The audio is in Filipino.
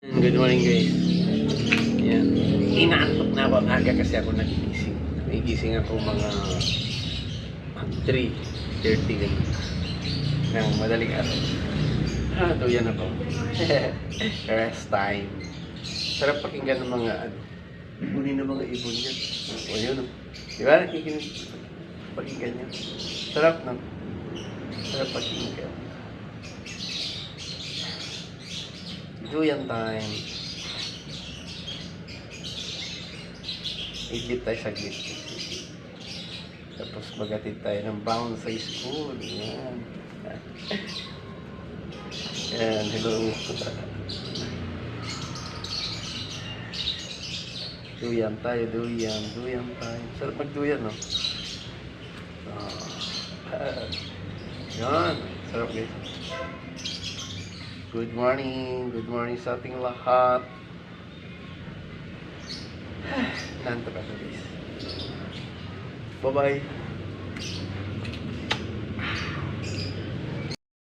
Good morning guys. Yan. Inaantok na ako. Aga kasi ako nagigising. Nagigising ako mga 3:30 ganun. Ng madaling araw. Ito yan ako. Rest time. Sarap pakinggan ng mga ibunin ng mga ibon yan. O yun. Di ba nakikinig? Pakinggan yan. Sarap no? Sarap pakinggan. Duyan time. Idlip tayo saglit. Tapos magatid tayo ng bound sa school. Yan. Yan. Hello. Duyan tayo. Duyan. Duyan tayo. Sarap magduyan, no? Yan. Sarap guys. Good morning sa ating lahat. Nanto ka guys. Bye-bye.